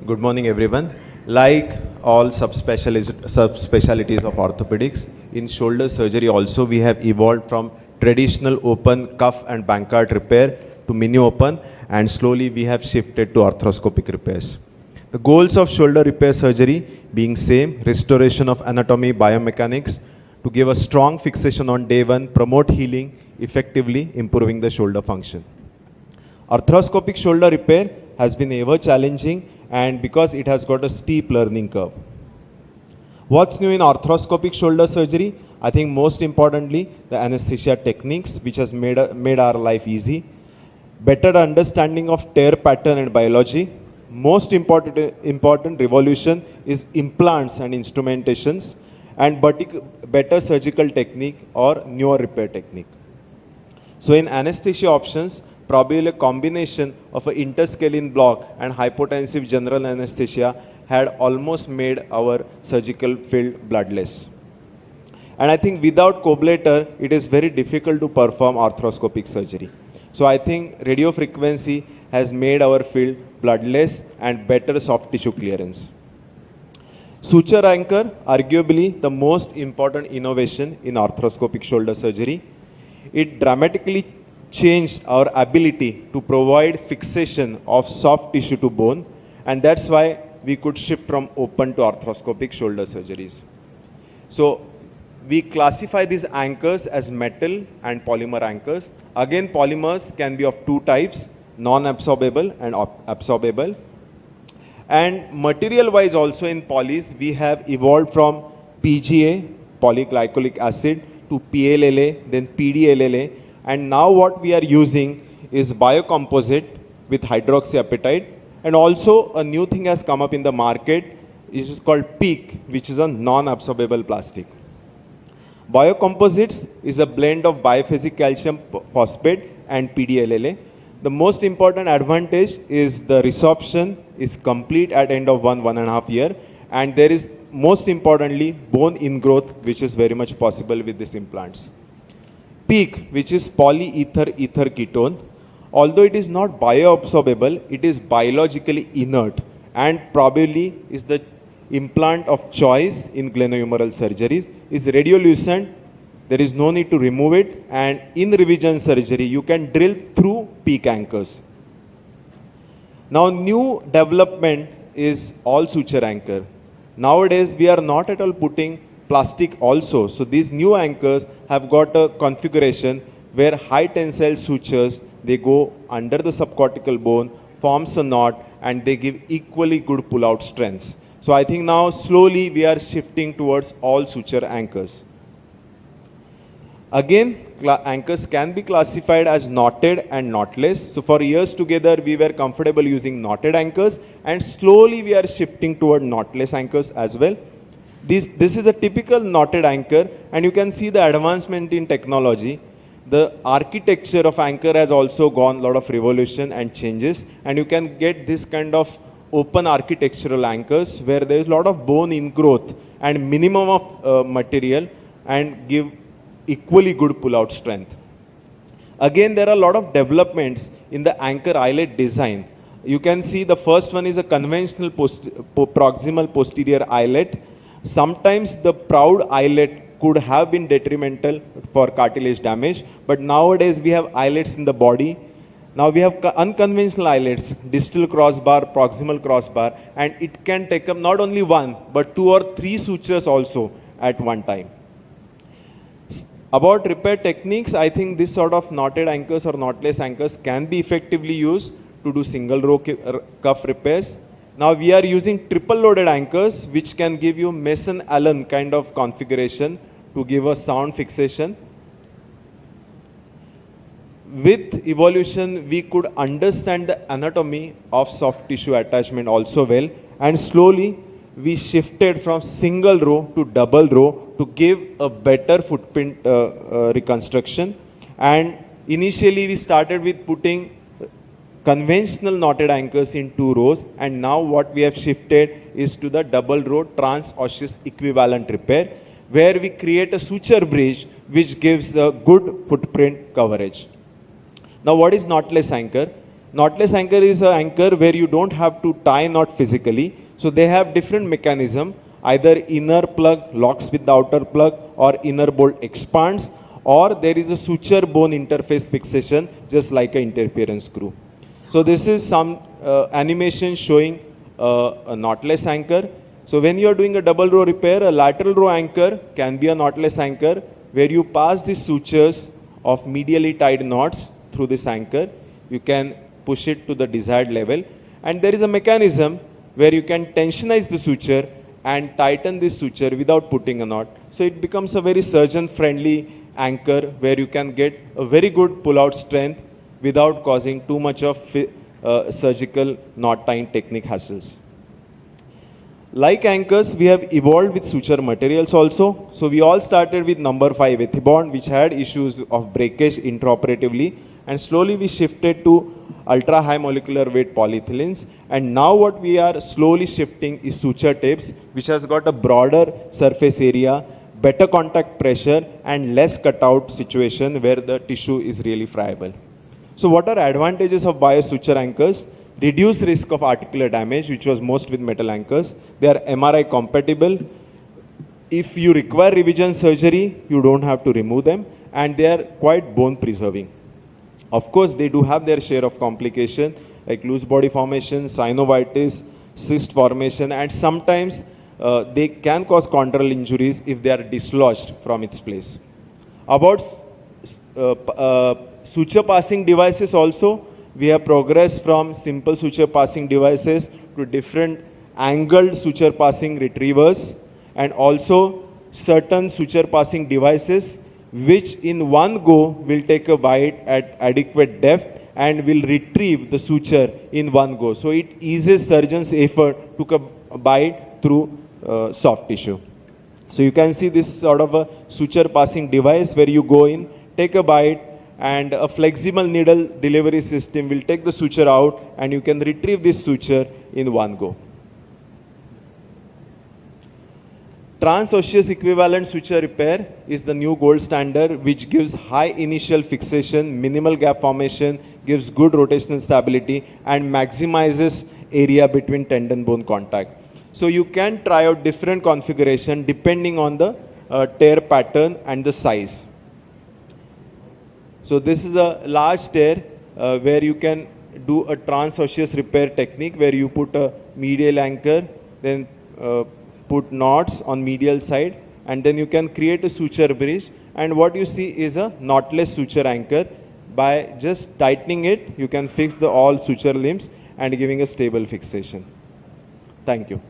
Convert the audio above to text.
Good morning, everyone. Like all subspecialties of orthopedics, in shoulder surgery also we have evolved from traditional open cuff and bankart repair to mini open, and slowly we have shifted to arthroscopic repairs. The goals of shoulder repair surgery being same: restoration of anatomy, biomechanics, to give a strong fixation on day one, promote healing, effectively improving the shoulder function. Arthroscopic shoulder repair has been ever challenging, and because it has got a steep learning curve. What's new in arthroscopic shoulder surgery? I think most importantly, the anesthesia techniques, which has made our life easy. Better understanding of tear pattern and biology. Most important revolution is implants and instrumentations, and better surgical technique or newer repair technique. So in anesthesia options, probably a combination of an interscalene block and hypotensive general anesthesia had almost made our surgical field bloodless. And I think without coblator, it is very difficult to perform arthroscopic surgery. So I think radiofrequency has made our field bloodless and better soft tissue clearance. Suture anchor, arguably the most important innovation in arthroscopic shoulder surgery. It dramatically changed our ability to provide fixation of soft tissue to bone, and that's why we could shift from open to arthroscopic shoulder surgeries. So we classify these anchors as metal and polymer anchors. Again, polymers can be of two types, non-absorbable and absorbable. And material-wise also in polys, we have evolved from PGA, polyglycolic acid, to PLLA, then PDLLA, and now what we are using is biocomposite with hydroxyapatite. And also a new thing has come up in the market, which is called PEEK, which is a non-absorbable plastic. Biocomposites is a blend of biphasic calcium phosphate and PDLLA. The most important advantage is the resorption is complete at end of 1.5 year, and there is most importantly bone ingrowth, which is very much possible with these implants. PEEK, which is polyether ether ketone, although it is not bioabsorbable, it is biologically inert and probably is the implant of choice in glenohumeral surgeries. Is radiolucent, there is no need to remove it, and in revision surgery you can drill through PEEK anchors. Now new development is all suture anchor. Nowadays we are not at all putting plastic also. So these new anchors have got a configuration where high tensile sutures, they go under the subcortical bone, forms a knot, and they give equally good pull-out strengths. So I think now slowly we are shifting towards all suture anchors. Again, anchors can be classified as knotted and knotless. So for years together, we were comfortable using knotted anchors, and slowly we are shifting toward knotless anchors as well. This is a typical knotted anchor, and you can see the advancement in technology. The architecture of anchor has also gone a lot of revolution and changes, and you can get this kind of open architectural anchors where there is a lot of bone ingrowth and minimum of material, and give equally good pull-out strength. Again, there are a lot of developments in the anchor eyelet design. You can see the first one is a conventional proximal posterior eyelet. Sometimes the proud eyelet could have been detrimental for cartilage damage, but nowadays we have eyelets in the body. Now we have unconventional eyelets, distal crossbar, proximal crossbar, and it can take up not only one, but 2 or 3 sutures also at one time. About repair techniques, I think this sort of knotted anchors or knotless anchors can be effectively used to do single row cuff repairs. Now we are using triple loaded anchors, which can give you Mason-Allen kind of configuration to give a sound fixation. With evolution, we could understand the anatomy of soft tissue attachment also well, and slowly we shifted from single row to double row to give a better footprint reconstruction. And initially we started with putting conventional knotted anchors in 2 rows, and now what we have shifted is to the double row trans-osseous equivalent repair, where we create a suture bridge which gives a good footprint coverage. Now what is knotless anchor? Knotless anchor is an anchor where you don't have to tie knot physically. So they have different mechanism. Either inner plug locks with the outer plug, or inner bolt expands, or there is a suture bone interface fixation just like an interference screw. So this is some animation showing a knotless anchor. So when you are doing a double row repair, a lateral row anchor can be a knotless anchor where you pass the sutures of medially tied knots through this anchor. You can push it to the desired level, and there is a mechanism where you can tensionize the suture and tighten this suture without putting a knot. So it becomes a very surgeon friendly anchor where you can get a very good pull out strength without causing too much of surgical knot tying technique hassles. Like anchors, we have evolved with suture materials also. So we all started with number 5 Ethibond, which had issues of breakage intraoperatively, and slowly we shifted to ultra high molecular weight polyethylenes, and now what we are slowly shifting is suture tapes, which has got a broader surface area, better contact pressure, and less cutout situation where the tissue is really friable. So what are advantages of biosuture anchors? Reduce risk of articular damage, which was most with metal anchors. They are MRI compatible. If you require revision surgery, you don't have to remove them, and they are quite bone preserving. Of course, they do have their share of complication like loose body formation, synovitis, cyst formation, and sometimes they can cause chondral injuries if they are dislodged from its place. About suture passing devices also, we have progressed from simple suture passing devices to different angled suture passing retrievers, and also certain suture passing devices which in one go will take a bite at adequate depth and will retrieve the suture in one go. So it eases surgeon's effort to bite through soft tissue. So you can see this sort of a suture passing device where you go in, take a bite, and a flexible needle delivery system will take the suture out, and you can retrieve this suture in one go. Transosseous equivalent suture repair is the new gold standard, which gives high initial fixation, minimal gap formation, gives good rotational stability, and maximizes area between tendon bone contact. So you can try out different configuration depending on the tear pattern and the size. So this is a large tear where you can do a transosseous repair technique where you put a medial anchor, then put knots on medial side, and then you can create a suture bridge, and what you see is a knotless suture anchor. By just tightening it, you can fix the all suture limbs and giving a stable fixation. Thank you.